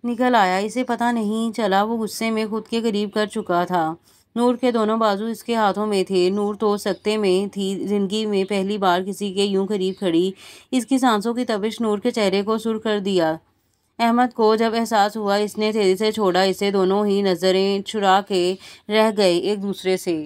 نکل آیا۔ اسے پتہ نہیں چلا وہ غصے میں خود کے قریب کر چکا تھا۔ نور کے دونوں بازو اس کے ہاتھوں میں تھے۔ نور تو سکتے میں تھی، زندگی میں پہلی بار کسی کے یوں قریب کھڑی۔ اس کی سانسوں کی تپش نور کے چہرے کو سرخ کر دیا۔ احمد کو جب احساس ہوا اس نے تیزی سے چھوڑا اسے۔ دونوں ہی نظریں چرا کے رہ گئے ایک دوسرے سے۔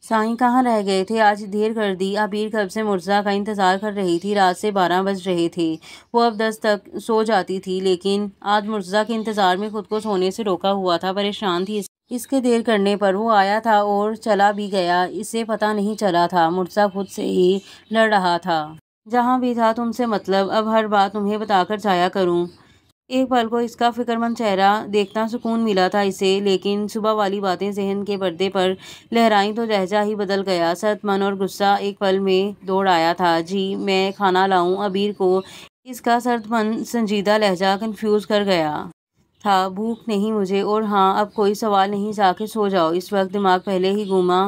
سائیں کہاں رہ گئے تھے؟ آج دیر کر دی۔ عبیر کب سے مرتضیٰ کا انتظار کر رہی تھی۔ رات سے 12 بج رہے تھے۔ وہ اب 10 تک سو جاتی تھی، لیکن آج مرتضیٰ کے انتظار میں خود کو سونے سے روکا ہوا تھا۔ پریشان تھی اس کے دیر کرنے پر۔ وہ آیا تھا اور چلا بھی گیا، اسے پتہ نہیں چلا تھا۔ مرتضیٰ خود سے ہی لڑ رہا تھا۔ جہاں بھی تھا تم سے مطلب، اب ہر بات تمہیں بتا کر جایا کروں۔ ایک پل کو اس کا فکرمند چہرہ دیکھنا سکون ملا تھا اسے، لیکن صبح والی باتیں ذہن کے پردے پر لہرائیں تو لہجہ ہی بدل گیا۔ سخت من اور غصہ ایک پل میں دوڑ آیا تھا۔ جی میں کھانا لاؤں؟ عبیر کو اس کا سرد من سنجیدہ لہجہ کنفیوز کر گیا تھا۔ بھوک نہیں مجھے، اور ہاں اب کوئی سوال نہیں، جا کے سو جاؤ، اس وقت دماغ پہلے ہی گما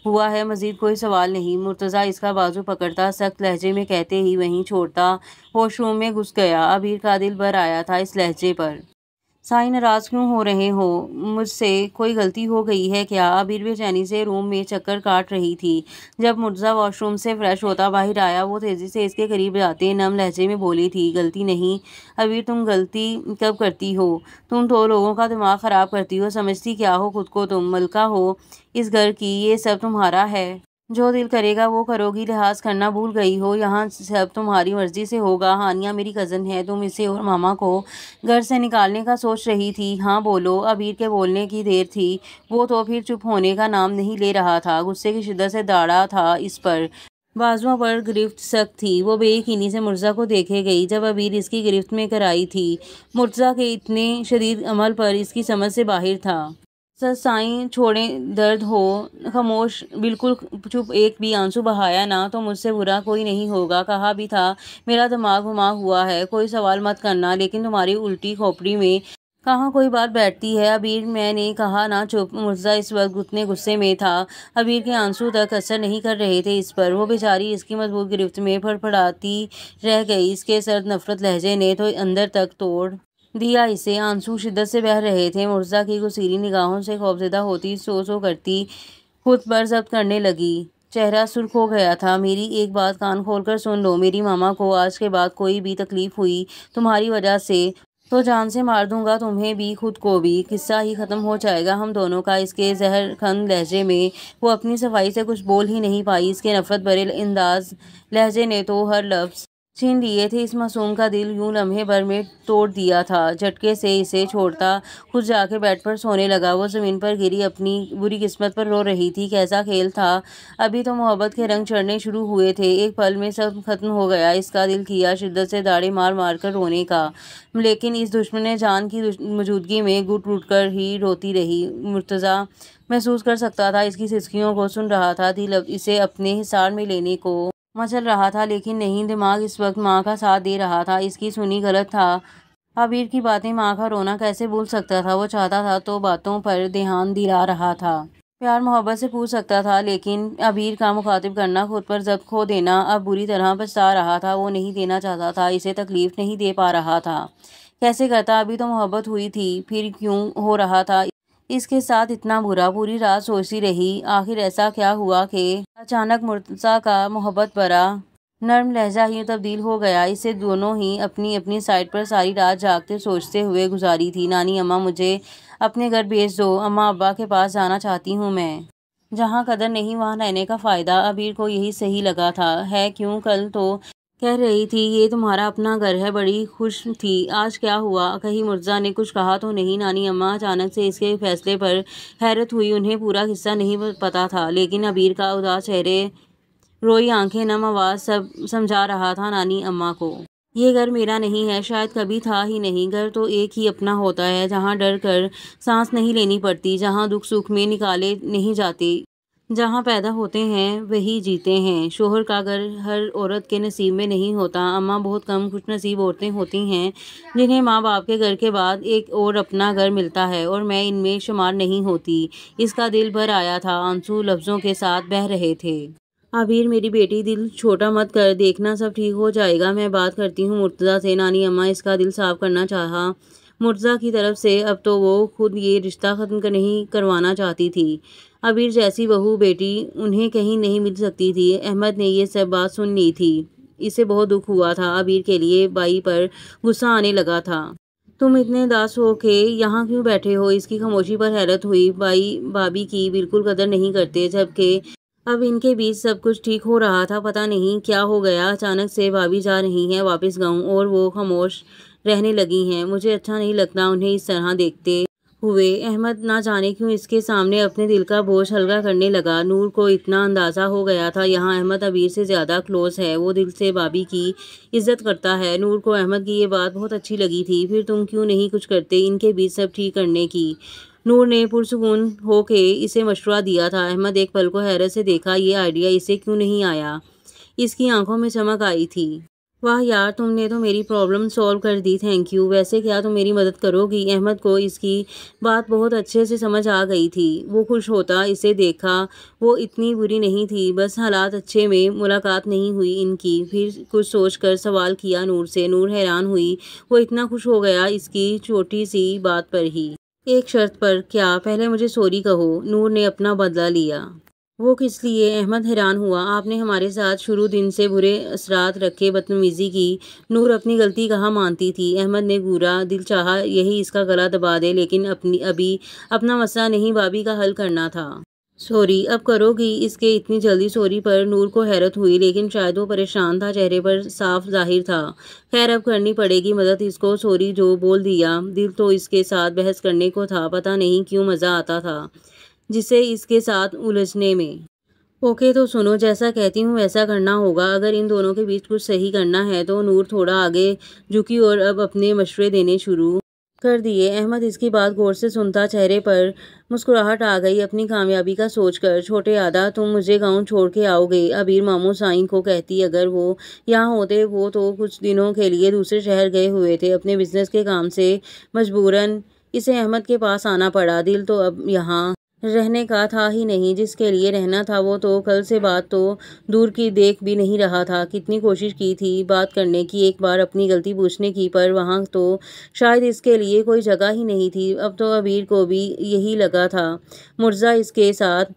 ہوا ہے، مزید کوئی سوال نہیں۔ مرتضیٰ اس کا بازو پکڑتا، سخت لہجے میں کہتے ہی وہیں چھوڑتا واش روم میں گھس گیا۔ عبیر کا دل بھر آیا تھا اس لہجے پر۔ سائیں ناراض کیوں ہو رہے ہو؟ مجھ سے کوئی غلطی ہو گئی ہے کیا؟ عبیر بے چینی سے روم میں چکر کاٹ رہی تھی۔ جب مرتضیٰ واش روم سے فریش ہوتا باہر آیا، وہ تیزی سے اس کے قریب جاتے نم لہجے میں بولی تھی، غلطی نہیں عبیر، تم غلطی کب کرتی ہو؟ تم تو لوگوں کا دماغ خراب کرتی ہو، سمجھتی کیا ہو خود کو؟ تم ملکہ ہو اس گھر کی، یہ سب تمہارا ہے، جو دل کرے گا وہ کرو گی، لحاظ کرنا بھول گئی ہو، یہاں سب تمہاری مرضی سے ہوگا۔ ہانیہ میری کزن ہے، تم اسے اور ماما کو گھر سے نکالنے کا سوچ رہی تھی۔ ہاں بولو۔ عبیر کے بولنے کی دیر تھی، وہ تو پھر چپ ہونے کا نام نہیں لے رہا تھا۔ غصے کی شدت سے داڑھا تھا اس پر، بازوؤں پر گرفت سخت تھی۔ وہ بے یقینی سے مرتضیٰ کو دیکھے گئی، جب عبیر اس کی گرفت میں کرائی تھی۔ مرتضیٰ کے اتنے شدید عمل پر اس کی سمجھ سے باہر تھا۔ سائیں چھوڑیں، درد ہو، خاموش، بالکل چپ، ایک بھی آنسو بہایا نہ تو مجھ سے برا کوئی نہیں ہوگا۔ کہا بھی تھا میرا دماغ گھما ہوا ہے، کوئی سوال مت کرنا، لیکن تمہاری الٹی کھوپڑی میں کہاں کوئی بات بیٹھتی ہے؟ عبیر میں نے کہا نا چپ۔ مرتضیٰ اس وقت اتنے غصے میں تھا، عبیر کے آنسو تک اثر نہیں کر رہے تھے اس پر۔ وہ بیچاری اس کی مضبوط گرفت میں پھڑپڑاتی رہ گئی۔ اس کے سرد نفرت لہجے نے تو اندر تک توڑ دیا اسے۔ آنسو شدت سے بہہ رہے تھے۔ مرتضیٰ کی گسیلی نگاہوں سے خوفزدہ ہوتی سو کرتی خود پر ضبط کرنے لگی۔ چہرہ سرخ ہو گیا تھا۔ میری ایک بات کان کھول کر سن لو، میری ماما کو آج کے بعد کوئی بھی تکلیف ہوئی تمہاری وجہ سے تو جان سے مار دوں گا، تمہیں بھی خود کو بھی، قصہ ہی ختم ہو جائے گا ہم دونوں کا۔ اس کے زہر کھن لہجے میں وہ اپنی صفائی سے کچھ بول ہی نہیں پائی۔ اس کے نفرت بھرے انداز لہجے نے تو ہر لفظ چھین لیے تھے۔ اس معصوم کا دل یوں لمحے بھر میں توڑ دیا تھا۔ جھٹکے سے اسے چھوڑتا خود جا کے بیڈ پر سونے لگا۔ وہ زمین پر گری اپنی بری قسمت پر رو رہی تھی۔ کیسا کھیل تھا، ابھی تو محبت کے رنگ چڑھنے شروع ہوئے تھے، ایک پل میں سب ختم ہو گیا۔ اس کا دل کیا شدت سے داڑھیں مار مار کر رونے کا، لیکن اس دشمن جان کی موجودگی میں گھٹ گھٹ کر ہی روتی رہی۔ مرتضیٰ محسوس کر سکتا تھا، اس کی سسکیوں کو سن رہا تھا، دل اسے اپنے حصار میں لینے کو مچل رہا تھا، لیکن نہیں، دماغ اس وقت ماں کا ساتھ دے رہا تھا۔ اس کی سنی غلط تھا۔ عبیر کی باتیں، ماں کا رونا کیسے بھول سکتا تھا؟ وہ چاہتا تھا تو باتوں پر دھیان دلا رہا تھا، پیار محبت سے پوچھ سکتا تھا، لیکن عبیر کا مخاطب کرنا، خود پر ضبط کھو دینا، اب بری طرح پچھتا رہا تھا۔ وہ نہیں دینا چاہتا تھا، اسے تکلیف نہیں دے پا رہا تھا، کیسے کرتا؟ ابھی تو محبت ہوئی تھی، پھر کیوں ہو رہا تھا اس کے ساتھ اتنا برا؟ پوری رات سوچتی رہی، آخر ایسا کیا ہوا کہ اچانک مرتضیٰ کا محبت بھرا نرم لہجہ ہی تبدیل ہو گیا؟ اسے دونوں ہی اپنی اپنی سائٹ پر ساری رات جاگتے سوچتے ہوئے گزاری تھی۔ نانی اماں مجھے اپنے گھر بھیج دو، اماں ابا کے پاس جانا چاہتی ہوں میں، جہاں قدر نہیں وہاں رہنے کا فائدہ۔ عبیر کو یہی صحیح لگا تھا۔ ہے کیوں؟ کل تو کہہ رہی تھی یہ تمہارا اپنا گھر ہے، بڑی خوش تھی، آج کیا ہوا؟ کہیں مرتضیٰ نے کچھ کہا تو نہیں؟ نانی اماں اچانک سے اس کے فیصلے پر حیرت ہوئی۔ انہیں پورا قصہ نہیں پتا تھا، لیکن عبیر کا اداس چہرے، روئی آنکھیں، نم آواز، سب سمجھا رہا تھا نانی اماں کو۔ یہ گھر میرا نہیں ہے، شاید کبھی تھا ہی نہیں۔ گھر تو ایک ہی اپنا ہوتا ہے، جہاں ڈر کر سانس نہیں لینی پڑتی، جہاں دکھ سکھ میں نکالے نہیں جاتے، جہاں پیدا ہوتے ہیں وہی جیتے ہیں۔ شوہر کا گھر ہر عورت کے نصیب میں نہیں ہوتا اماں، بہت کم خوش نصیب عورتیں ہوتی ہیں جنہیں ماں باپ کے گھر کے بعد ایک اور اپنا گھر ملتا ہے، اور میں ان میں شمار نہیں ہوتی۔ اس کا دل بھر آیا تھا، آنسو لفظوں کے ساتھ بہہ رہے تھے۔ عبیر میری بیٹی، دل چھوٹا مت کر، دیکھنا سب ٹھیک ہو جائے گا، میں بات کرتی ہوں مرتضیٰ سے۔ نانی اماں اس کا دل صاف کرنا چاہا۔ مرتضیٰ کی طرف سے اب تو وہ خود یہ رشتہ ختم نہیں کروانا چاہتی تھی۔ عبیر جیسی بہو بیٹی انہیں کہیں نہیں مل سکتی تھی۔ احمد نے یہ سب بات سن لی تھی۔ اسے بہت دکھ ہوا تھا۔ عبیر کے لیے بائی پر غصہ آنے لگا تھا۔ تم اتنے اداس ہو کے یہاں کیوں بیٹھے ہو؟ اس کی خاموشی پر حیرت ہوئی۔ بائی بھابھی کی بالکل قدر نہیں کرتے، جبکہ اب ان کے بیچ سب کچھ ٹھیک ہو رہا تھا۔ پتہ نہیں کیا ہو گیا، اچانک سے بھابھی جا رہی ہیں واپس گاؤں اور وہ خاموش رہنے لگی ہیں۔ مجھے اچھا نہیں لگتا انہیں اس طرح دیکھتے ہوئے۔ احمد نہ جانے کیوں اس کے سامنے اپنے دل کا بوجھ ہلکا کرنے لگا۔ نور کو اتنا اندازہ ہو گیا تھا یہاں احمد عبیر سے زیادہ کلوز ہے، وہ دل سے بھابھی کی عزت کرتا ہے۔ نور کو احمد کی یہ بات بہت اچھی لگی تھی۔ پھر تم کیوں نہیں کچھ کرتے ان کے بیچ سب ٹھیک کرنے کی؟ نور نے پرسکون ہو کے اسے مشورہ دیا تھا۔ احمد ایک پل کو حیرت سے دیکھا، یہ آئیڈیا اسے کیوں نہیں آیا؟ اس کی آنکھوں میں چمک آئی تھی۔ واہ یار، تم نے تو میری پرابلم سالو کر دی، تھینک یو۔ ویسے کیا تم میری مدد کرو گی؟ احمد کو اس کی بات بہت اچھے سے سمجھ آ گئی تھی۔ وہ خوش ہوتا اسے دیکھا، وہ اتنی بری نہیں تھی، بس حالات اچھے میں ملاقات نہیں ہوئی ان کی۔ پھر کچھ سوچ کر سوال کیا نور سے۔ نور حیران ہوئی، وہ اتنا خوش ہو گیا اس کی چھوٹی سی بات پر ہی۔ ایک شرط پر۔ کیا؟ پہلے مجھے سوری کہو۔ نور نے اپنا بدلہ لیا۔ وہ کس لیے؟ احمد حیران ہوا۔ آپ نے ہمارے ساتھ شروع دن سے برے اثرات رکھے، بدتمیزی کی۔ نور اپنی غلطی کہاں مانتی تھی؟ احمد نے گورا دل چاہا یہی اس کا گلا دبا دے، لیکن ابھی اپنا مسئلہ نہیں بھابھی کا حل کرنا تھا۔ سوری اب کرو گی؟ اس کے اتنی جلدی سوری پر نور کو حیرت ہوئی، لیکن شاید وہ پریشان تھا، چہرے پر صاف ظاہر تھا۔ خیر اب کرنی پڑے گی مدد اس کو۔ سوری جو بول دیا۔ دل تو اس کے ساتھ بحث کرنے کو تھا، پتہ نہیں کیوں مزہ آتا تھا جسے اس کے ساتھ الجھنے میں۔ اوکے تو سنو، جیسا کہتی ہوں ویسا کرنا ہوگا۔ اگر ان دونوں کے بیچ کچھ صحیح کرنا ہے تو۔ نور تھوڑا آگے جھکی اور اب اپنے مشورے دینے شروع کر دیے۔ احمد اس کی بات غور سے سنتا، چہرے پر مسکراہٹ آ گئی اپنی کامیابی کا سوچ کر۔ چھوٹے آدا، تم مجھے گاؤں چھوڑ کے آؤ گے؟ عبیر ماموں سائیں کو کہتی، اگر وہ یہاں ہوتے۔ وہ تو کچھ دنوں کے لیے دوسرے شہر گئے ہوئے تھے اپنے بزنس کے کام سے۔ مجبوراً اسے احمد کے پاس آنا پڑا۔ دل تو اب یہاں رہنے کا تھا ہی نہیں، جس کے لیے رہنا تھا وہ تو کل سے بات تو دور کی دیکھ بھی نہیں رہا تھا۔ کتنی کوشش کی تھی بات کرنے کی، ایک بار اپنی غلطی پوچھنے کی، پر وہاں تو شاید اس کے لیے کوئی جگہ ہی نہیں تھی۔ اب تو عبیر کو بھی یہی لگا تھا مرزا اس کے ساتھ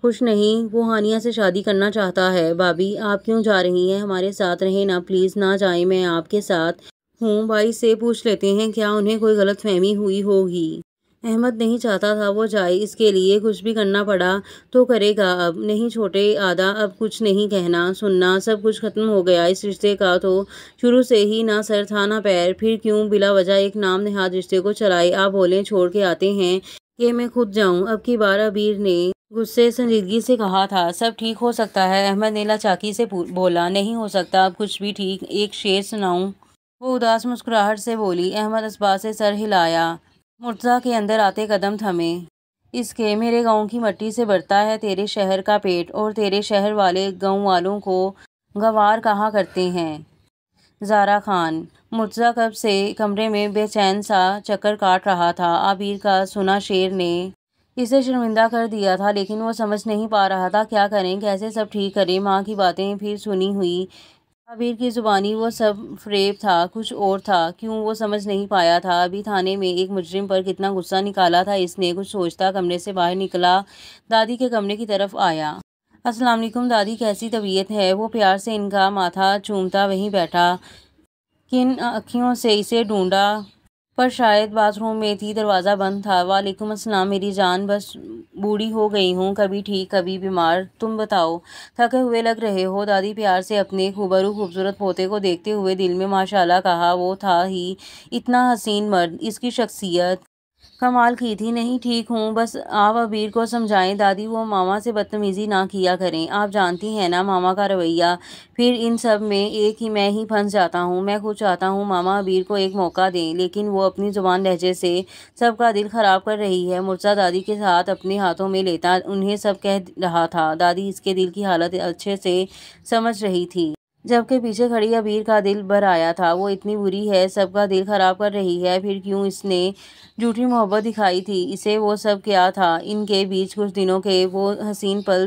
خوش نہیں، وہ ہانیہ سے شادی کرنا چاہتا ہے۔ بھابھی آپ کیوں جا رہی ہیں؟ ہمارے ساتھ رہیں نا، پلیز نہ جائیں، میں آپ کے ساتھ ہوں۔ بھائی سے پوچھ لیتے ہیں، کیا انہیں کوئی غلط فہمی ہوئی ہوگی؟ احمد نہیں چاہتا تھا وہ جائے، اس کے لیے کچھ بھی کرنا پڑا تو کرے گا۔ اب نہیں چھوٹے آدا، اب کچھ نہیں کہنا سننا، سب کچھ ختم ہو گیا۔ اس رشتے کا تو شروع سے ہی نہ سر تھا نہ پیر، پھر کیوں بلا وجہ ایک نام نہاد رشتے کو چلائے؟ آپ بولیں چھوڑ کے آتے ہیں کہ میں خود جاؤں؟ اب کی بار عبیر نے غصے سنجیدگی سے کہا تھا۔ سب ٹھیک ہو سکتا ہے؟ احمد نے لاچاکی سے بولا۔ نہیں ہو سکتا اب کچھ بھی ٹھیک، ایک شعر سناؤں؟ وہ اداس مسکراہٹ سے بولی۔ احمد اسبات سے سر ہلایا۔ مرتضیٰ کے اندر آتے قدم تھمے۔ اس کے میرے گاؤں کی مٹی سے بھرتا ہے تیرے شہر کا پیٹ، اور تیرے شہر والے گاؤں والوں کو گنوار کہا کرتے ہیں۔ زہرا خان۔ مرتضیٰ کب سے کمرے میں بے چین سا چکر کاٹ رہا تھا۔ عبیر کا سنا شعر نے اسے شرمندہ کر دیا تھا، لیکن وہ سمجھ نہیں پا رہا تھا کیا کریں، کیسے سب ٹھیک کریں۔ ماں کی باتیں پھر سنی ہوئی، عبیر کی زبانی وہ سب فریب تھا، کچھ اور تھا، کیوں وہ سمجھ نہیں پایا تھا۔ ابھی تھانے میں ایک مجرم پر کتنا غصہ نکالا تھا اس نے، کچھ سوچتا کمرے سے باہر نکلا، دادی کے کمرے کی طرف آیا۔ السلام علیکم دادی، کیسی طبیعت ہے؟ وہ پیار سے ان کا ماتھا چومتا وہیں بیٹھا، کن اکھیوں سے اسے ڈھونڈا، پر شاید باتھ روم میں تھی، دروازہ بند تھا۔ وعلیکم السلام میری جان، بس بوڑھی ہو گئی ہوں، کبھی ٹھیک کبھی بیمار، تم بتاؤ، تھکے ہوئے لگ رہے ہو۔ دادی پیار سے اپنے خوبرو خوبصورت پوتے کو دیکھتے ہوئے دل میں ماشاءاللہ کہا، وہ تھا ہی اتنا حسین مرد، اس کی شخصیت کمال کی تھی۔ نہیں ٹھیک ہوں، بس آپ عبیر کو سمجھائیں دادی، وہ ماما سے بدتمیزی نہ کیا کریں، آپ جانتی ہیں نا ماما کا رویہ، پھر ان سب میں ایک میں ہی پھنس جاتا ہوں۔ میں خود چاہتا ہوں ماما عبیر کو ایک موقع دیں، لیکن وہ اپنی زبان لہجے سے سب کا دل خراب کر رہی ہے۔ مرتضیٰ دادی کے ہاتھ اپنے ہاتھوں میں لیتا انہیں سب کہہ رہا تھا۔ دادی اس کے دل کی حالت اچھے سے سمجھ رہی تھی، جبکہ پیچھے کھڑی عبیر کا دل بھر آیا تھا۔ وہ اتنی بری ہے، سب کا دل خراب کر رہی ہے، پھر کیوں اس نے جھوٹی محبت دکھائی تھی اسے؟ وہ سب کیا تھا ان کے بیچ کچھ دنوں کے وہ حسین پل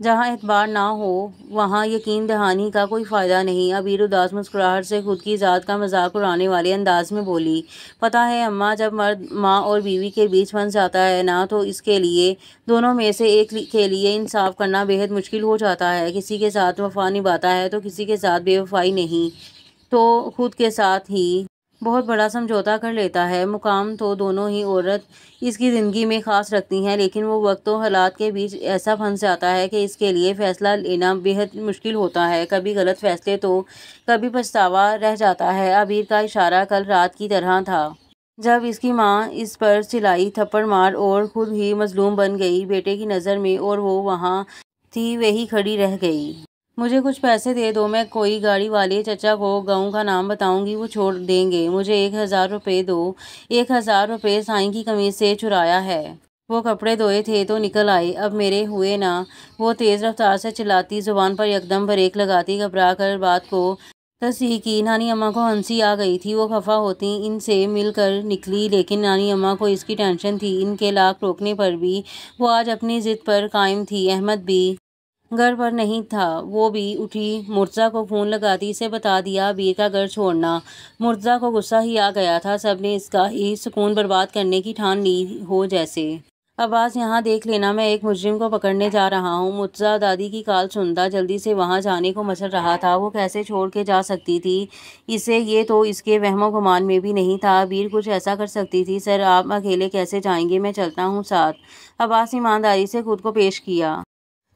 جہاں اعتبار نہ ہو وہاں یقین دہانی کا کوئی فائدہ نہیں۔ عبیر اداس مسکراہٹ سے خود کی ذات کا مذاق اڑانے والے انداز میں بولی، پتہ ہے اماں، جب مرد ماں اور بیوی کے بیچ پھنس جاتا ہے نا تو اس کے لیے دونوں میں سے ایک کے لیے انصاف کرنا بے حد مشکل ہو جاتا ہے۔ کسی کے ساتھ وفا نبھاتا ہے تو کسی کے ساتھ بے وفائی نہیں تو خود کے ساتھ ہی بہت بڑا سمجھوتا کر لیتا ہے۔ مقام تو دونوں ہی عورت اس کی زندگی میں خاص رکھتی ہیں، لیکن وہ وقت و حالات کے بیچ ایسا پھنس جاتا ہے کہ اس کے لیے فیصلہ لینا بے حد مشکل ہوتا ہے، کبھی غلط فیصلے تو کبھی پچھتاوا رہ جاتا ہے۔ عبیر کا اشارہ کل رات کی طرح تھا جب اس کی ماں اس پر چلائی تھپڑ مار اور خود ہی مظلوم بن گئی بیٹے کی نظر میں، اور وہ وہاں تھی وہی کھڑی رہ گئی۔ مجھے کچھ پیسے دے دو، میں کوئی گاڑی والے چچا کو گاؤں کا نام بتاؤں گی، وہ چھوڑ دیں گے۔ مجھے 1000 روپے دو۔ 1000 روپے سائیں کی قمیض سے چرایا ہے۔ وہ کپڑے دھوئے تھے تو نکل آئے، اب میرے ہوئے نا۔ وہ تیز رفتار سے چلاتی، زبان پر یکدم بریک لگاتی، گھبرا کر بات کو تصحیح کی۔ نانی اماں کو ہنسی آ گئی تھی، وہ خفا ہوتی ان سے مل کر نکلی، لیکن نانی اماں کو اس کی ٹینشن تھی۔ ان کے لاکھ روکنے پر بھی وہ آج اپنی ضد پر قائم تھی۔ احمد بھی گھر پر نہیں تھا، وہ بھی اٹھی مرتضیٰ کو فون لگاتی، اسے بتا دیا عبیر کا گھر چھوڑنا۔ مرتضیٰ کو غصہ ہی آ گیا تھا، سب نے اس کا ہی سکون برباد کرنے کی ٹھان لی ہو جیسے۔ عباس یہاں دیکھ لینا، میں ایک مجرم کو پکڑنے جا رہا ہوں۔ مرتضیٰ دادی کی کال سنتا جلدی سے وہاں جانے کو مچل رہا تھا، وہ کیسے چھوڑ کے جا سکتی تھی اسے، یہ تو اس کے وہم و گمان میں بھی نہیں تھا۔ عبیر کچھ ایسا کر سکتی تھی۔ سر آپ اکیلے کیسے جائیں گے، میں چلتا ہوں ساتھ۔ عباس ایمانداری سے خود کو پیش کیا۔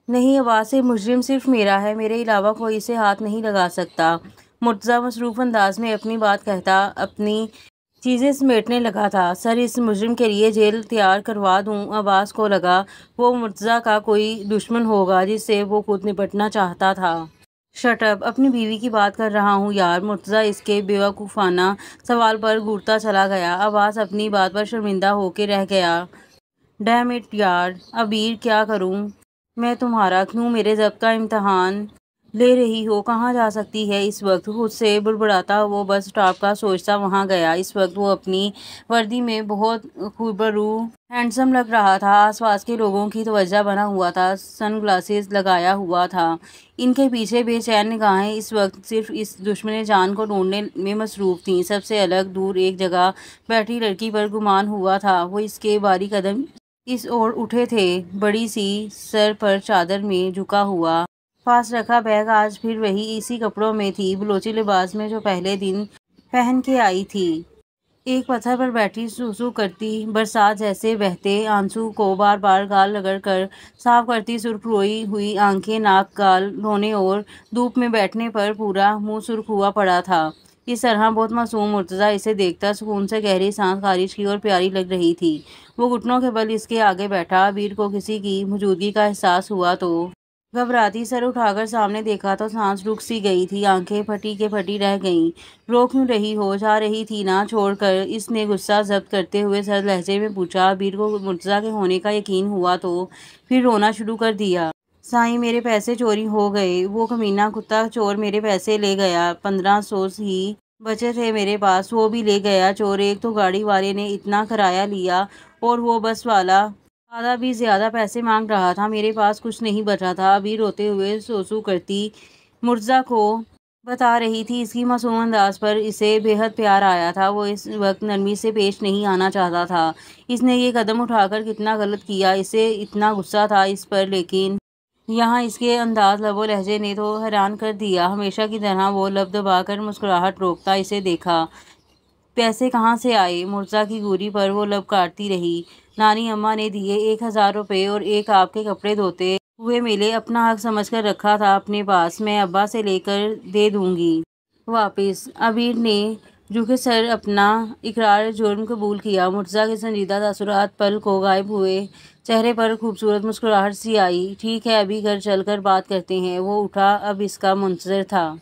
نہیں عباس، یہ مجرم صرف میرا ہے، میرے علاوہ کوئی اسے ہاتھ نہیں لگا سکتا۔ مرتضیٰ مصروف انداز میں اپنی بات کہتا اپنی چیزیں سمیٹنے لگا تھا۔ سر اس مجرم کے لیے جیل تیار کروا دوں؟ عباس کو لگا وہ مرتضیٰ کا کوئی دشمن ہوگا جس سے وہ خود نپٹنا چاہتا تھا۔ شٹ اپ، اپنی بیوی کی بات کر رہا ہوں یار۔ مرتضیٰ اس کے بیوقوفانہ سوال پر گھورتا چلا گیا۔ عباس اپنی بات پر شرمندہ ہو کے رہ گیا۔ ڈیم اٹ یار، عبیر کیا کروں میں تمہارا، کیوں میرے ضبط کا امتحان لے رہی ہو؟ کہاں جا سکتی ہے اس وقت؟ خود سے بڑبڑاتا وہ بس اسٹاپ کا سوچتا وہاں گیا۔ اس وقت وہ اپنی وردی میں بہت خوبرو ہینڈسم لگ رہا تھا، آس پاس کے لوگوں کی توجہ بنا ہوا تھا، سن گلاسز لگایا ہوا تھا۔ ان کے پیچھے بے چین نگاہیں اس وقت صرف اس دشمن جان کو ڈھونڈنے میں مصروف تھیں۔ سب سے الگ دور ایک جگہ بیٹھی لڑکی پر گمان ہوا تھا، وہ اس کے باری قدم اس اور اٹھے تھے، بڑی سی سر پر چادر میں جھکا ہوا، پاس رکھا بیگ آج پھر وہی اسی کپڑوں میں تھی، بلوچی لباس میں جو پہلے دن پہن کے آئی تھی۔ ایک پتھر پر بیٹھی سو کرتی، برسات جیسے بہتے آنسو کو بار بار گال رگڑ کر صاف کرتی سرخ روئی ہوئی آنکھیں، ناک گال دھونے اور دھوپ میں بیٹھنے پر پورا منہ سرخ ہوا پڑا تھا۔ اس طرح بہت معصوم مرتضیٰ اسے دیکھتا سکون سے گہری سانس خارج کی اور پیاری لگ رہی تھی۔ وہ گھٹنوں کے بل اس کے آگے بیٹھا۔ عبیر کو کسی کی موجودگی کا احساس ہوا تو گھبراتی سر اٹھا کر سامنے دیکھا تو سانس رک سی گئی تھی، آنکھیں پھٹی کے پھٹی رہ گئیں۔ رو کیوں رہی ہو، جا رہی تھی نا چھوڑ کر؟ اس نے غصہ ضبط کرتے ہوئے سرد لہجے میں پوچھا۔ عبیر کو مرتضیٰ کے ہونے کا یقین ہوا تو پھر رونا شروع کر دیا۔ سائیں میرے پیسے چوری ہو گئے، وہ کمینہ کتا چور میرے پیسے لے گیا، 1500 ہی بچے تھے میرے پاس، وہ بھی لے گیا چور۔ ایک تو گاڑی والے نے اتنا کرایہ لیا اور وہ بس والا آدھا بھی زیادہ پیسے مانگ رہا تھا، میرے پاس کچھ نہیں بچا تھا۔ عبیر روتے ہوئے سو کرتی مرتضیٰ کو بتا رہی تھی۔ اس کی معصوم انداز پر اسے بے حد پیار آیا تھا، وہ اس وقت نرمی سے پیش نہیں آنا چاہتا تھا۔ اس نے یہ قدم اٹھا کر کتنا غلط کیا، اسے اتنا غصہ تھا اس پر، لیکن یہاں اس کے انداز لب و لہجے نے تو حیران کر دیا۔ ہمیشہ کی طرح وہ لب دبا کر مسکراہٹ روکتا اسے دیکھا۔ پیسے کہاں سے آئے؟ مرتضیٰ کی گوری پر وہ لب کاٹتی رہی۔ نانی اماں نے دیے 1000 روپے اور ایک آپ کے کپڑے دھوتے ہوئے ملے، اپنا حق سمجھ کر رکھا تھا اپنے پاس، میں ابا سے لے کر دے دوں گی واپس۔ عبیر نے جھکے سر اپنا اقرار جرم قبول کیا۔ مرتضیٰ کے سنجیدہ تاثرات پل کو غائب ہوئے، چہرے پر خوبصورت مسکراہٹ سی آئی۔ ٹھیک ہے ابھی گھر چل کر بات کرتے ہیں۔ وہ اٹھا، اب اس کا منتظر تھا۔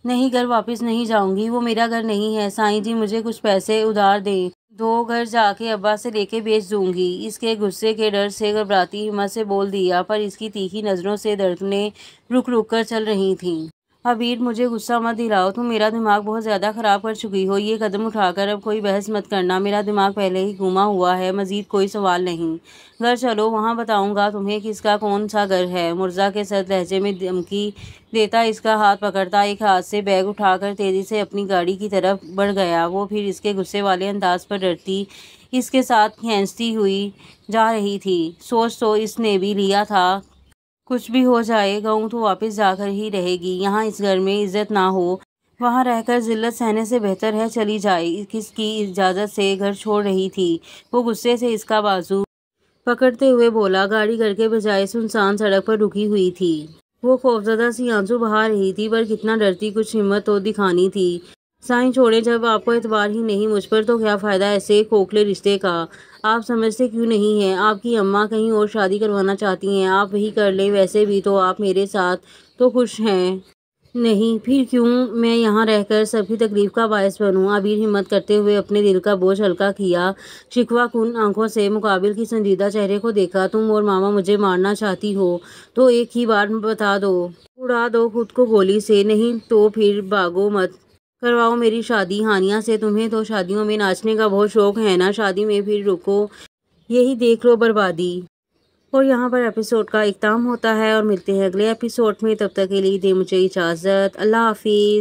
نہیں گھر واپس نہیں جاؤں گی، وہ میرا گھر نہیں ہے۔ سائیں جی مجھے کچھ پیسے ادھار دیں دو، گھر جا کے ابا سے لے کے بیچ دوں گی۔ اس کے غصے کے ڈر سے گھبراتی ہمت سے بول دیا، پر اس کی تیکھی نظروں سے دھڑکنیں رک رک کر چل رہی تھیں۔ عبیر مجھے غصہ مت دلاؤ، تم میرا دماغ بہت زیادہ خراب کر چکی ہو، یہ قدم اٹھا کر اب کوئی بحث مت کرنا، میرا دماغ پہلے ہی گھوما ہوا ہے، مزید کوئی سوال نہیں۔ گھر چلو، وہاں بتاؤں گا تمہیں کس کا کون سا گھر ہے۔ مرزا کے سرد لہجے میں دھمکی دیتا اس کا ہاتھ پکڑتا، ایک ہاتھ سے بیگ اٹھا کر تیزی سے اپنی گاڑی کی طرف بڑھ گیا۔ وہ پھر اس کے غصے والے انداز پر ڈرتی اس کے ساتھ کھینچتی ہوئی جا رہی تھی۔ سوچ تو اس نے بھی لیا تھا، کچھ بھی ہو جائے گاؤں تو واپس جا کر ہی رہے گی، یہاں اس گھر میں عزت نہ ہو، وہاں رہ کر ذلت سہنے سے بہتر ہے چلی جائے۔ کس کی اجازت سے گھر چھوڑ رہی تھی؟ وہ غصے سے اس کا بازو پکڑتے ہوئے بولا۔ گاڑی گھر کے بجائے سنسان سڑک پر رکی ہوئی تھی۔ وہ خوفزدہ سی آنسو بہا رہی تھی، پر کتنا ڈرتی، کچھ ہمت تو دکھانی تھی۔ سائیں چھوڑیں، جب آپ کو اعتبار ہی نہیں مجھ پر تو کیا فائدہ ایسے کھوکھلے رشتے کا؟ آپ سمجھتے کیوں نہیں ہیں؟ آپ کی اماں کہیں اور شادی کروانا چاہتی ہیں، آپ وہی کر لیں، ویسے بھی تو آپ میرے ساتھ تو خوش ہیں۔ نہیں، پھر کیوں میں یہاں رہ کر سب کی تکلیف کا باعث بنوں؟ عبیر ہمت کرتے ہوئے اپنے دل کا بوجھ ہلکا کیا، شکوہ کن آنکھوں سے مقابل کی سنجیدہ چہرے کو دیکھا۔ تم اور ماما مجھے مارنا چاہتی ہو تو ایک ہی بار بتا دو، اڑا دو خود کو گولی سے، نہیں تو پھر بھاگو مت، کرواؤ میری شادی ہانیہ سے۔ تمہیں تو شادیوں میں ناچنے کا بہت شوق ہے نا، شادی میں پھر رکو، یہی دیکھ لو بربادی۔ اور یہاں پر ایپیسوڈ کا اختتام ہوتا ہے اور ملتے ہیں اگلے ایپیسوڈ میں، تب تک کے لیے دے مجھے اجازت، اللہ حافظ۔